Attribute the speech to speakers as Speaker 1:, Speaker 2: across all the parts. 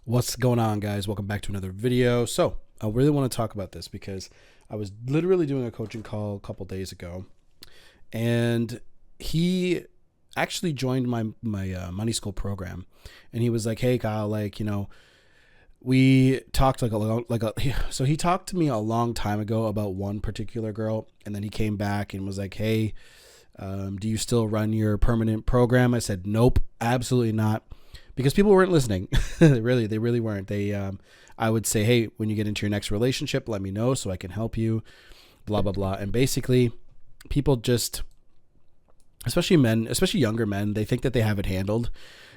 Speaker 1: What's going on, guys? Welcome back to another video. So I really want to talk about this because I was literally doing a coaching call a couple days ago, and he actually joined my money school program, and he was like, "Hey, Kyle, we talked so he talked to me a long time ago about one particular girl, and then he came back and was like, "Hey, do you still run your permanent program?" I said, "Nope, absolutely not." Because people weren't listening. They really weren't. I would say, "Hey, when you get into your next relationship, let me know so I can help you, blah, blah, blah." And basically people just, especially men, especially younger men, they think that they have it handled.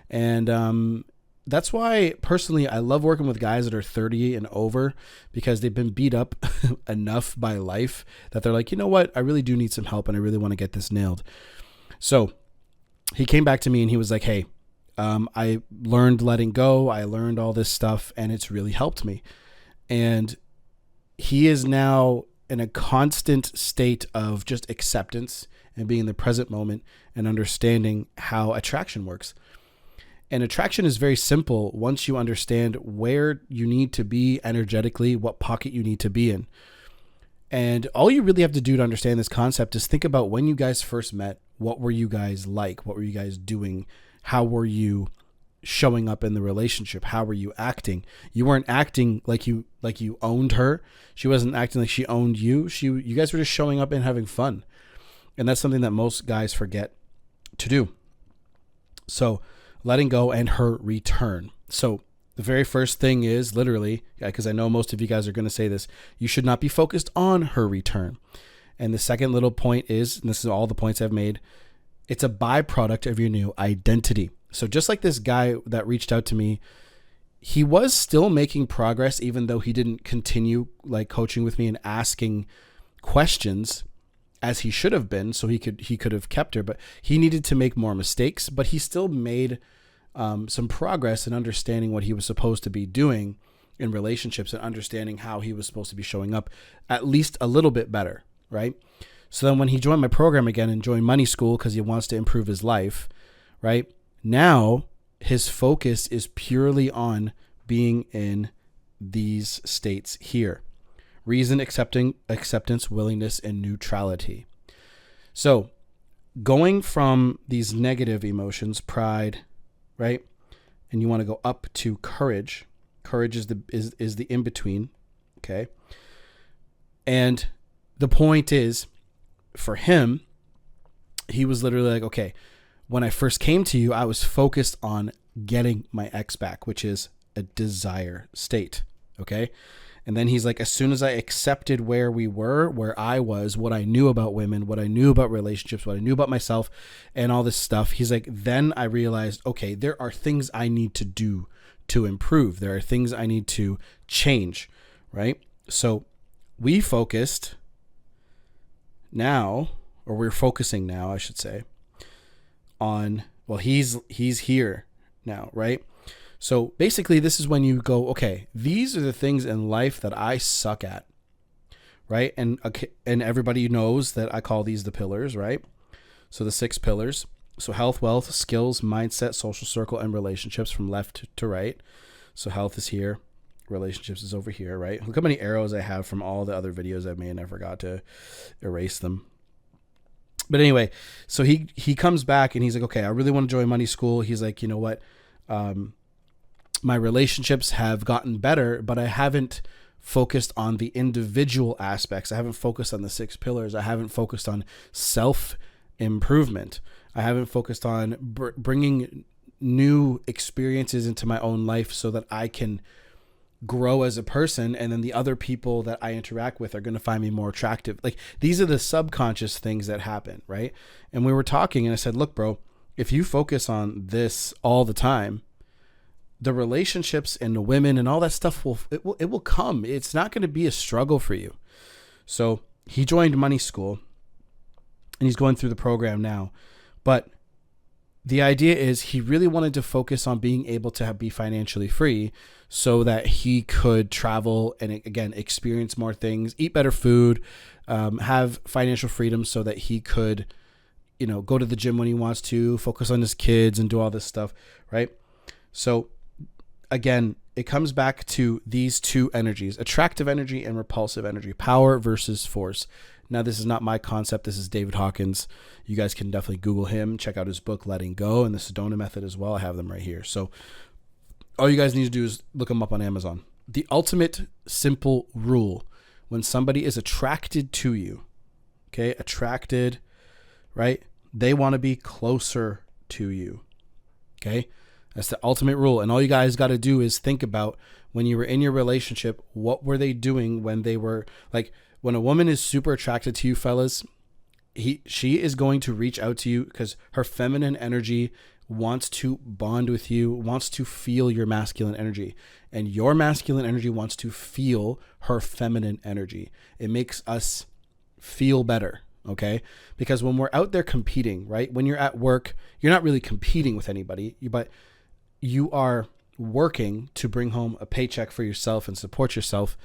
Speaker 1: And, that's why personally, I love working with guys that are 30 and over because they've been beat up enough by life that they're like, you know what? I really do need some help and I really want to get this nailed. So he came back to me and he was like, "Hey, I learned letting go. I learned all this stuff and it's really helped me." And he is now in a constant state of just acceptance and being in the present moment and understanding how attraction works. And attraction is very simple once you understand where you need to be energetically, what pocket you need to be in. And all you really have to do to understand this concept is think about when you guys first met. What were you guys like? What were you guys doing? How were you showing up in the relationship? How were you acting? You weren't acting like you owned her. She wasn't acting like she owned you. You guys were just showing up and having fun. And that's something that most guys forget to do. So letting go and her return. So the very first thing is literally, because I know most of you guys are going to say this, you should not be focused on her return. And the second little point is, and this is all the points I've made, it's a byproduct of your new identity. So just like this guy that reached out to me, he was still making progress, even though he didn't continue like coaching with me and asking questions as he should have been. So he could have kept her, but he needed to make more mistakes, but he still made some progress in understanding what he was supposed to be doing in relationships and understanding how he was supposed to be showing up at least a little bit better. Right. So then when he joined my program again and joined money school because he wants to improve his life, right? Now his focus is purely on being in these states here: reason, acceptance, willingness, and neutrality. So going from these negative emotions, pride, right? And you want to go up to courage. Courage is the in between. Okay. And the point is, for him, he was literally like, "Okay, when I first came to you, I was focused on getting my ex back, which is a desire state." Okay. And then he's like, as soon as I accepted where we were, where I was, what I knew about women, what I knew about relationships, what I knew about myself and all this stuff, he's like, then I realized, okay, there are things I need to do to improve. There are things I need to change. Right. So we focused now, or we're focusing now, I should say, on, well, he's here now, right? So basically this is when you go, okay, these are the things in life that I suck at, right? And everybody knows that I call these the pillars, right? So the 6 pillars. So health, wealth, skills, mindset, social circle, and relationships from left to right. So health is here. Relationships is over here, right? Look how many arrows I have from all the other videos I've made and I forgot to erase them. But anyway, so he comes back and he's like, "Okay, I really want to join money school." He's like, "You know what? My relationships have gotten better, but I haven't focused on the individual aspects. I haven't focused on the 6 pillars. I haven't focused on self improvement. I haven't focused on bringing new experiences into my own life so that I can grow as a person, and then the other people that I interact with are going to find me more attractive." Like, these are the subconscious things that happen, right? And we were talking and I said, "Look, bro, if you focus on this all the time, the relationships and the women and all that stuff it will come. It's not going to be a struggle for you." So he joined money school and he's going through the program now. But the idea is he really wanted to focus on being able to be financially free so that he could travel and, again, experience more things, eat better food, have financial freedom so that he could, go to the gym when he wants to, focus on his kids and do all this stuff, right? So again, it comes back to these two energies, attractive energy and repulsive energy, power versus force. Now, this is not my concept. This is David Hawkins. You guys can definitely Google him, check out his book, Letting Go, and the Sedona Method as well. I have them right here. So all you guys need to do is look them up on Amazon. The ultimate simple rule when somebody is attracted to you, okay, attracted, right? They want to be closer to you, okay? That's the ultimate rule. And all you guys got to do is think about when you were in your relationship, what were they doing when they were like, when a woman is super attracted to you, fellas, she is going to reach out to you because her feminine energy wants to bond with you, wants to feel your masculine energy, and your masculine energy wants to feel her feminine energy. It makes us feel better. Okay. Because when we're out there competing, right? When you're at work, you're not really competing with anybody, but you are working to bring home a paycheck for yourself and support yourself.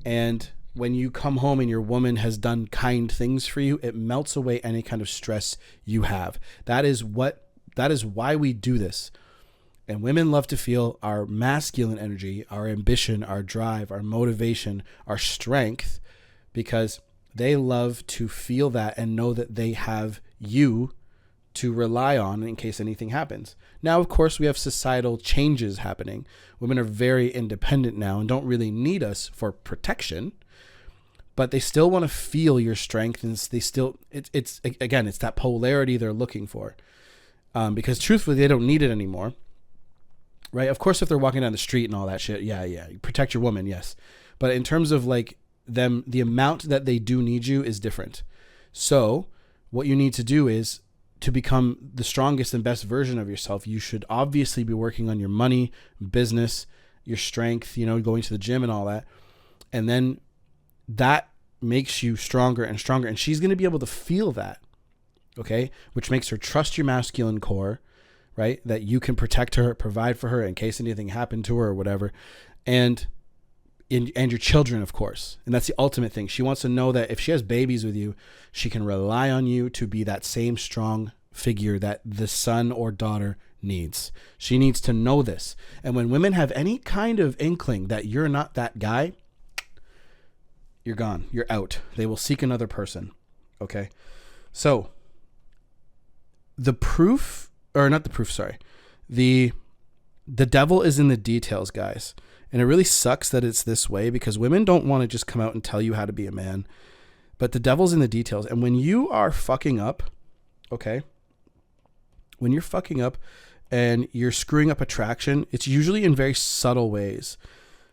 Speaker 1: And when you come home and your woman has done kind things for you, it melts away any kind of stress you have. That is why we do this. And women love to feel our masculine energy, our ambition, our drive, our motivation, our strength, because they love to feel that and know that they have you to rely on in case anything happens. Now, of course, we have societal changes happening. Women are very independent now and don't really need us for protection, but they still want to feel your strength, and they still, it's that polarity they're looking for. Because truthfully, they don't need it anymore, right? Of course, if they're walking down the street and all that shit, yeah, you protect your woman, yes. But in terms of like them, the amount that they do need you is different. So what you need to do is to become the strongest and best version of yourself. You should obviously be working on your money, business, your strength, going to the gym and all that. And then that makes you stronger and stronger. And she's going to be able to feel that. Okay. Which makes her trust your masculine core, right? That you can protect her, provide for her in case anything happened to her or whatever. And your children, of course. And that's the ultimate thing. She wants to know that if she has babies with you, she can rely on you to be that same strong figure that the son or daughter needs. She needs to know this. And when women have any kind of inkling that you're not that guy, you're gone. You're out. They will seek another person. Okay. So the devil is in the details, guys. And it really sucks that it's this way because women don't want to just come out and tell you how to be a man. But the devil's in the details. And when you are fucking up, okay, when you're fucking up and you're screwing up attraction, it's usually in very subtle ways.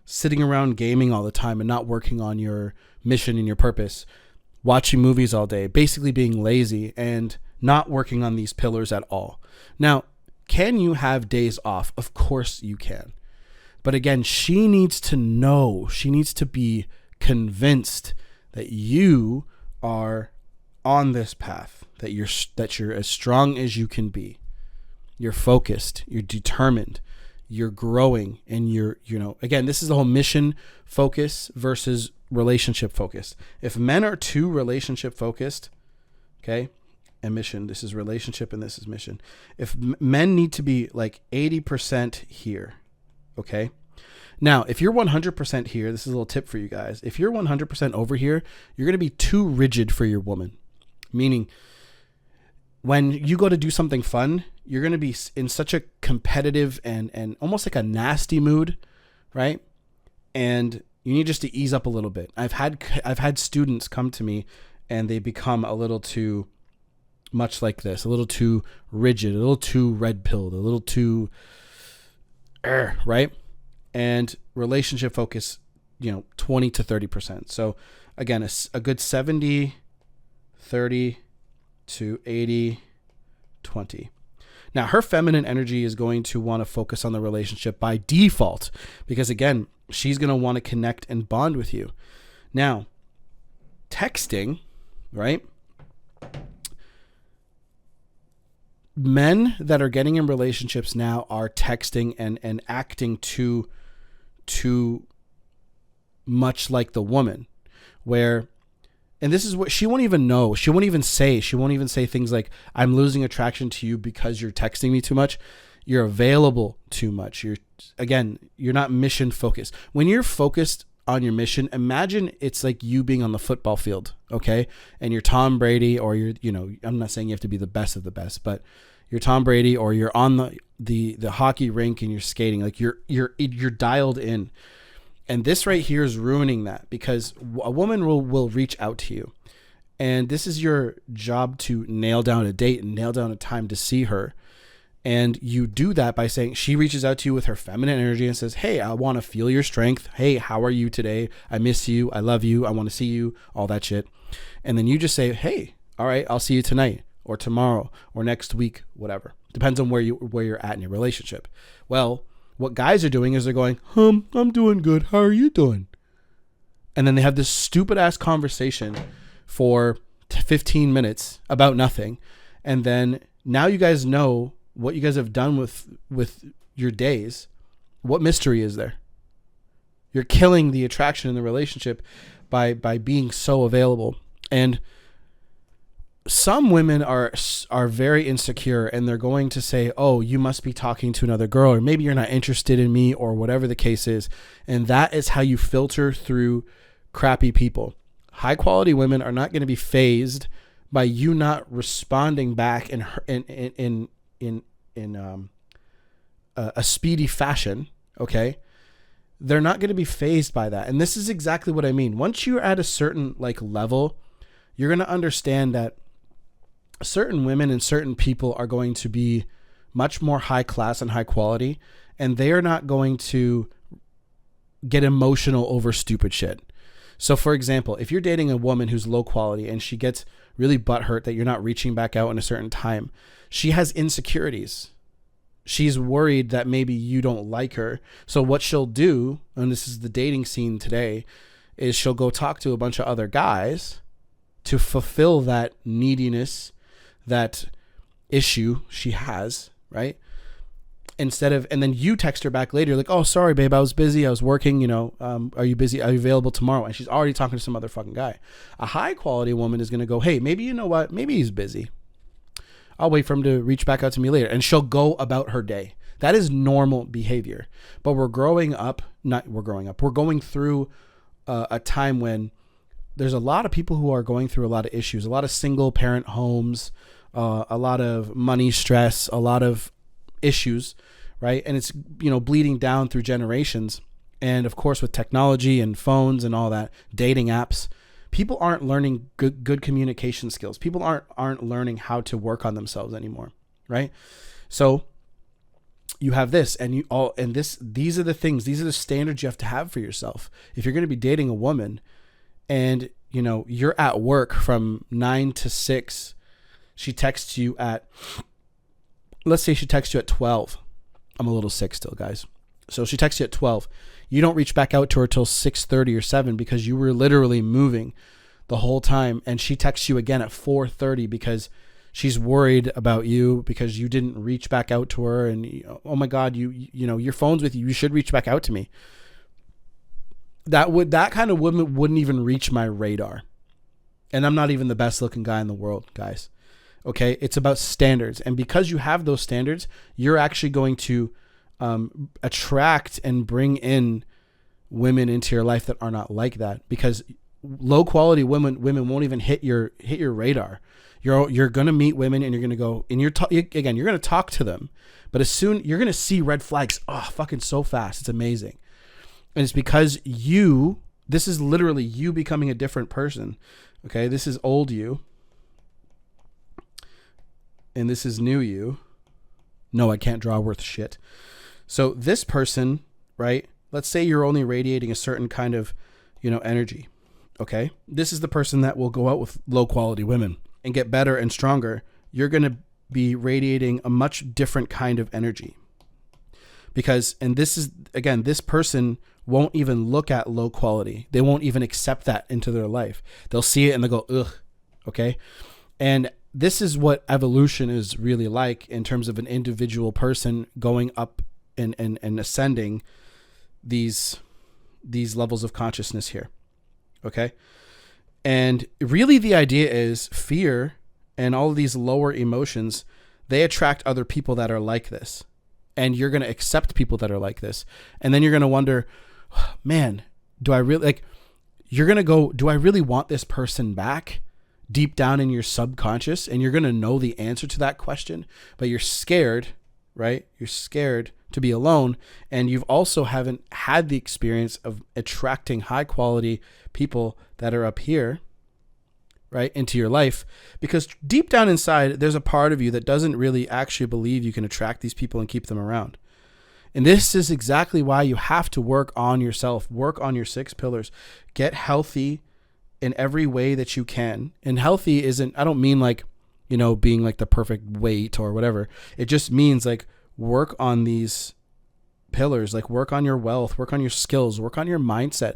Speaker 1: Sitting around gaming all the time and not working on your mission and your purpose. Watching movies all day, basically being lazy and not working on these pillars at all. Now, can you have days off? Of course you can. But again, she needs to know, she needs to be convinced that you are on this path, that you're as strong as you can be. You're focused, you're determined, you're growing, and again, this is the whole mission focus versus relationship focused. If men are too relationship focused, okay, and mission, this is relationship and this is mission. If men need to be like 80% here, okay? Now, if you're 100% here, this is a little tip for you guys. If you're 100% over here, you're going to be too rigid for your woman. Meaning, when you go to do something fun, you're going to be in such a competitive and almost like a nasty mood, right? And you need just to ease up a little bit. I've had students come to me and they become a little too much like this, a little too rigid, a little too red-pilled, a little too, right? And relationship focus, 20 to 30%. So again, a good 70, 30 to 80, 20. Now, her feminine energy is going to want to focus on the relationship by default because, again, she's going to want to connect and bond with you. Now, texting, right? Men that are getting in relationships now are texting and acting too much like the woman, and this is what she won't even know. She won't even say things like, I'm losing attraction to you because you're texting me too much. You're available too much. again, you're not mission focused. When you're focused on your mission, imagine it's like you being on the football field, okay? And you're Tom Brady, or you're, I'm not saying you have to be the best of the best, but you're Tom Brady, or you're on the hockey rink and you're skating. Like you're dialed in. And this right here is ruining that, because a woman will reach out to you. And this is your job to nail down a date and nail down a time to see her. And you do that by saying, she reaches out to you with her feminine energy and says, hey, I want to feel your strength. Hey, how are you today? I miss you. I love you. I want to see you, all that shit. And then you just say, hey, all right, I'll see you tonight or tomorrow or next week, whatever. Depends on where you're at in your relationship. Well, what guys are doing is they're going, I'm doing good. How are you doing? And then they have this stupid ass conversation for 15 minutes about nothing. And then now you guys know what you guys have done with your days. What mystery is there? You're killing the attraction in the relationship by being so available. And some women are very insecure, and they're going to say, oh, you must be talking to another girl, or maybe you're not interested in me, or whatever the case is. And that is how you filter through crappy people. High quality women are not going to be fazed by you not responding back in a speedy fashion. Okay. They're not going to be fazed by that. And this is exactly what I mean. Once you're at a certain level, you're going to understand that certain women and certain people are going to be much more high class and high quality, and they are not going to get emotional over stupid shit. So for example, if you're dating a woman who's low quality and she gets really butthurt that you're not reaching back out in a certain time, she has insecurities. She's worried that maybe you don't like her. So what she'll do, and this is the dating scene today, is she'll go talk to a bunch of other guys to fulfill that neediness, that issue she has, right? And then you text her back later, like, oh, sorry, babe, I was busy. I was working, are you busy? Are you available tomorrow? And she's already talking to some other fucking guy. A high quality woman is going to go, hey, maybe you know what? Maybe he's busy. I'll wait for him to reach back out to me later. And she'll go about her day. That is normal behavior. But we're going through a time when there's a lot of people who are going through a lot of issues, a lot of single parent homes, a lot of money stress, a lot of issues, right? And it's, bleeding down through generations. And of course, with technology and phones and all that, dating apps, people aren't learning good communication skills. People aren't learning how to work on themselves anymore, right? So you have this, and these are the things, these are the standards you have to have for yourself. If you're going to be dating a woman and, you're at work from 9 to 6, she texts you let's say she texts you at 12. I'm a little sick still, guys. So she texts you at 12. You don't reach back out to her till 6:30 or 7 because you were literally moving the whole time. And she texts you again at 4:30 because she's worried about you because you didn't reach back out to her. And oh my God, your phone's with you. You should reach back out to me. That kind of woman wouldn't even reach my radar. And I'm not even the best looking guy in the world, guys. Okay. It's about standards. And because you have those standards, you're actually going to attract and bring in women into your life that are not like that, because low quality women won't even hit your radar. You're going to meet women and you're going to go and you're going to talk to them, but as soon you're going to see red flags. Oh, fucking so fast. It's amazing. And it's because this is literally you becoming a different person. Okay. This is old you. And this is new you. No, I can't draw worth shit. So this person, right? Let's say you're only radiating a certain kind of, energy. Okay. This is the person that will go out with low quality women and get better and stronger. You're going to be radiating a much different kind of energy this person won't even look at low quality. They won't even accept that into their life. They'll see it and they'll go, ugh. Okay. And this is what evolution is really like in terms of an individual person going up and ascending these levels of consciousness here. Okay. And really the idea is fear and all of these lower emotions, they attract other people that are like this. and you're going to accept people that are like this. And then you're going to wonder, man, do I really like, you're going to go, do I really want this person back deep down in your subconscious? And you're going to know the answer to that question, but you're scared, right? You're scared to be alone. And you've also haven't had the experience of attracting high quality people that are up here, right, into your life, because deep down inside, there's a part of you that doesn't really actually believe you can attract these people and keep them around. And this is exactly why you have to work on yourself, work on your 6 pillars, get healthy in every way that you can. And healthy isn't, I don't mean like, you know, being like the perfect weight or whatever. It just means like work on these pillars, like work on your wealth, work on your skills, work on your mindset.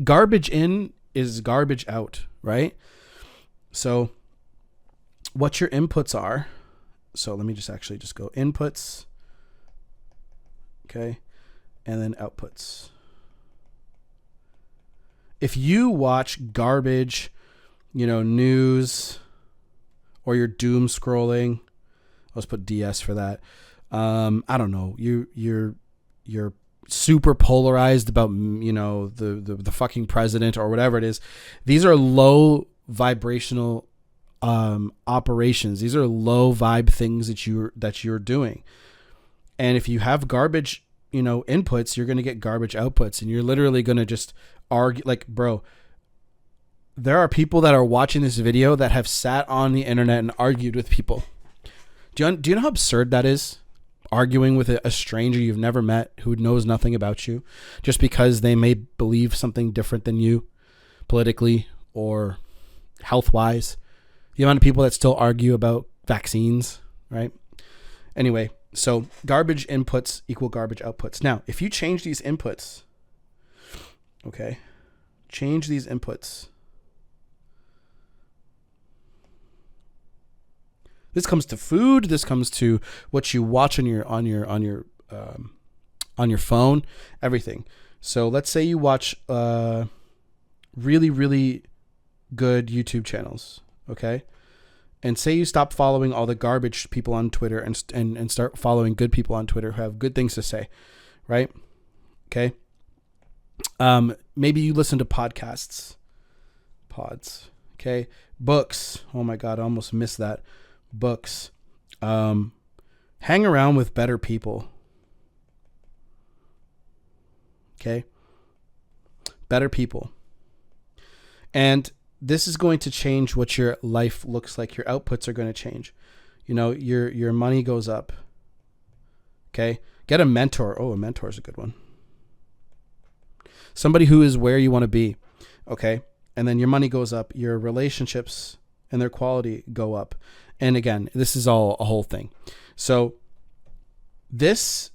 Speaker 1: Garbage in is garbage out, right? So what your inputs are. So let me just go inputs. Okay. And then outputs. If you watch garbage, you know, news, or you're doom scrolling, let's put DS for that. I don't know. You're super polarized about, you know, the fucking president or whatever it is. These are low vibrational operations. These are low vibe things that you're doing. And if you have garbage, you know, inputs, you're going to get garbage outputs, and you're literally going to just argue. Like, bro, there are people that are watching this video that have sat on the internet and argued with people. Do you know how absurd that is? Arguing with a stranger you've never met who knows nothing about you just because they may believe something different than you politically or health-wise. The amount of people that still argue about vaccines, right? Anyway, so garbage inputs equal garbage outputs. Now, if you change these inputs, okay, change these inputs. This comes to food. This comes to what you watch on your phone, everything. So let's say you watch really, really good YouTube channels, okay? And say you stop following all the garbage people on Twitter and start following good people on Twitter who have good things to say, right? Okay. Maybe you listen to pods, okay? Books. Oh my God, I almost missed that. Books. Hang around with better people. Okay? Better people. And this is going to change what your life looks like. Your outputs are going to change. You know, your money goes up. Okay? Get a mentor. Oh, a mentor is a good one. Somebody who is where you want to be. Okay? And then your money goes up. Your relationships and their quality go up. And again, this is all a whole thing. So this,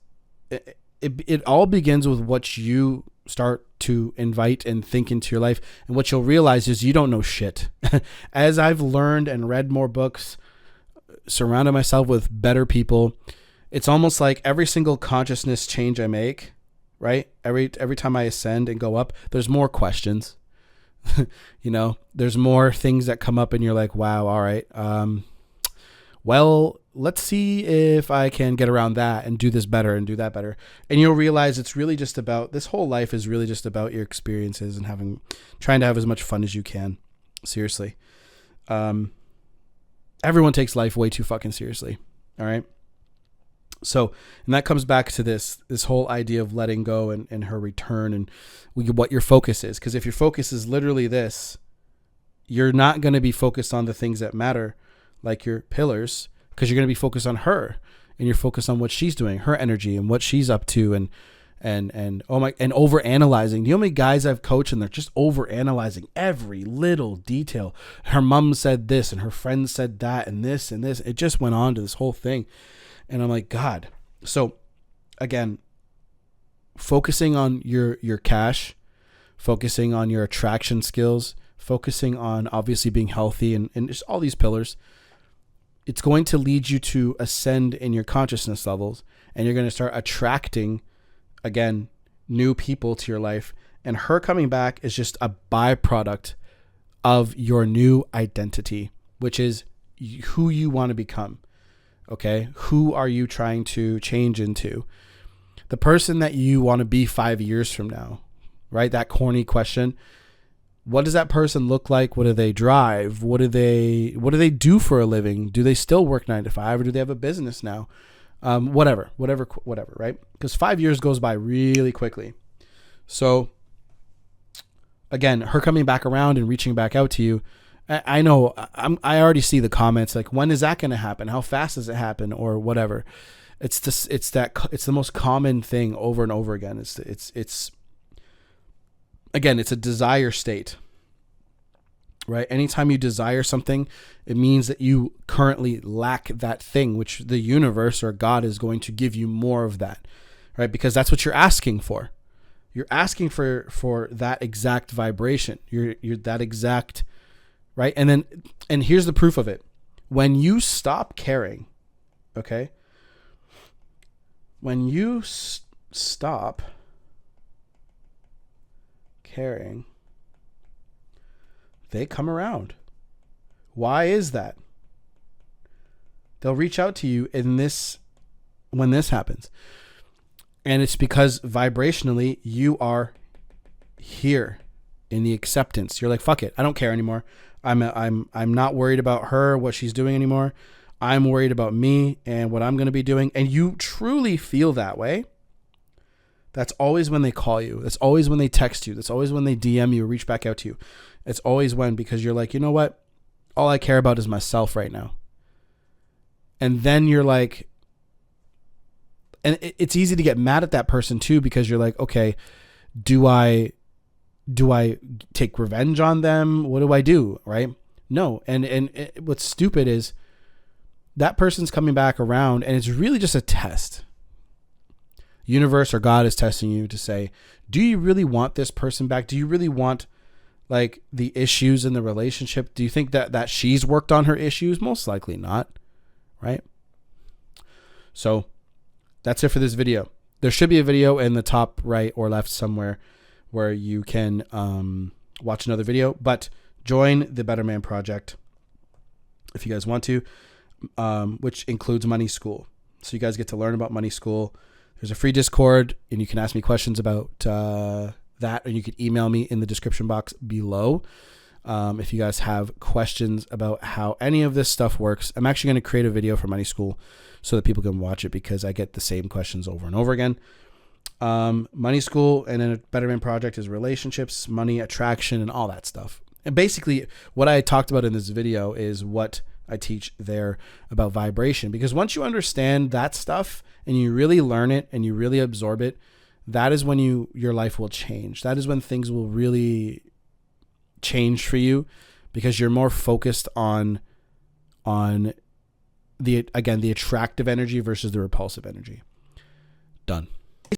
Speaker 1: it all begins with what you start to invite and think into your life. And what you'll realize is you don't know shit. As I've learned and read more books, surrounded myself with better people, it's almost like every single consciousness change I make, right? Every time I ascend and go up, there's more questions. You know, there's more things that come up and you're like, wow, all right. Well, let's see if I can get around that and do this better and do that better. And you'll realize it's really just about, this whole life is really just about your experiences and trying to have as much fun as you can. Seriously. Everyone takes life way too fucking seriously. All right. So, and that comes back to this whole idea of letting go and her return and what your focus is. Because if your focus is literally this, you're not going to be focused on the things that matter, like your pillars, because you're going to be focused on her and you're focused on what she's doing, her energy and what she's up to and over analyzing. Do you know how many guys I've coached and they're just over analyzing every little detail? Her mom said this and her friend said that and this and this. It just went on to this whole thing. And I'm like, God. So again, focusing on your cash, focusing on your attraction skills, focusing on obviously being healthy and just all these pillars, it's going to lead you to ascend in your consciousness levels, and you're going to start attracting, again, new people to your life. And her coming back is just a byproduct of your new identity, which is who you want to become. Okay. Who are you trying to change into? The person that you want to be 5 years from now, right? That corny question. What does that person look like? What do they drive? What do they do for a living? Do they still work 9 to 5 or do they have a business now? Whatever, right? Because 5 years goes by really quickly. So again, her coming back around and reaching back out to you, I know I already see the comments like, when is that going to happen? How fast does it happen? Or whatever. It's the most common thing over and over again. It's again, it's a desire state, right? Anytime you desire something, it means that you currently lack that thing, which the universe or God is going to give you more of that, right? Because that's what you're asking for. You're asking for that exact vibration. You're that exact, right? And here's the proof of it. When you stop caring, okay? When you stop caring, they come around. Why is that? They'll reach out to you when this happens. And it's because vibrationally you are here in the acceptance. You're like, fuck it, I don't care anymore. I'm not worried about her, what she's doing anymore. I'm worried about me and what I'm going to be doing. And you truly feel that way. That's always when they call you. That's always when they text you. That's always when they DM you or reach back out to you. It's always because you're like, you know what? All I care about is myself right now. And then you're like, and it's easy to get mad at that person too, because you're like, okay, do I take revenge on them? What do I do? Right? No. And what's stupid is that person's coming back around and it's really just a test. Universe or God is testing you to say, do you really want this person back? Do you really want like the issues in the relationship? Do you think that she's worked on her issues? Most likely not. Right? So that's it for this video. There should be a video in the top right or left somewhere where you can watch another video, but join the Better Man Project if you guys want to, which includes Money School. So you guys get to learn about Money School. There's a free Discord and you can ask me questions about that, or you could email me in the description box below. If you guys have questions about how any of this stuff works, I'm actually going to create a video for Money School so that people can watch it because I get the same questions over and over again. Money School and then a Better Man Project is relationships, money, attraction, and all that stuff. And basically what I talked about in this video is what I teach there about vibration, because once you understand that stuff and you really learn it and you really absorb it, that is when your life will change. That is when things will really change for you, because you're more focused on the attractive energy versus the repulsive energy. Done.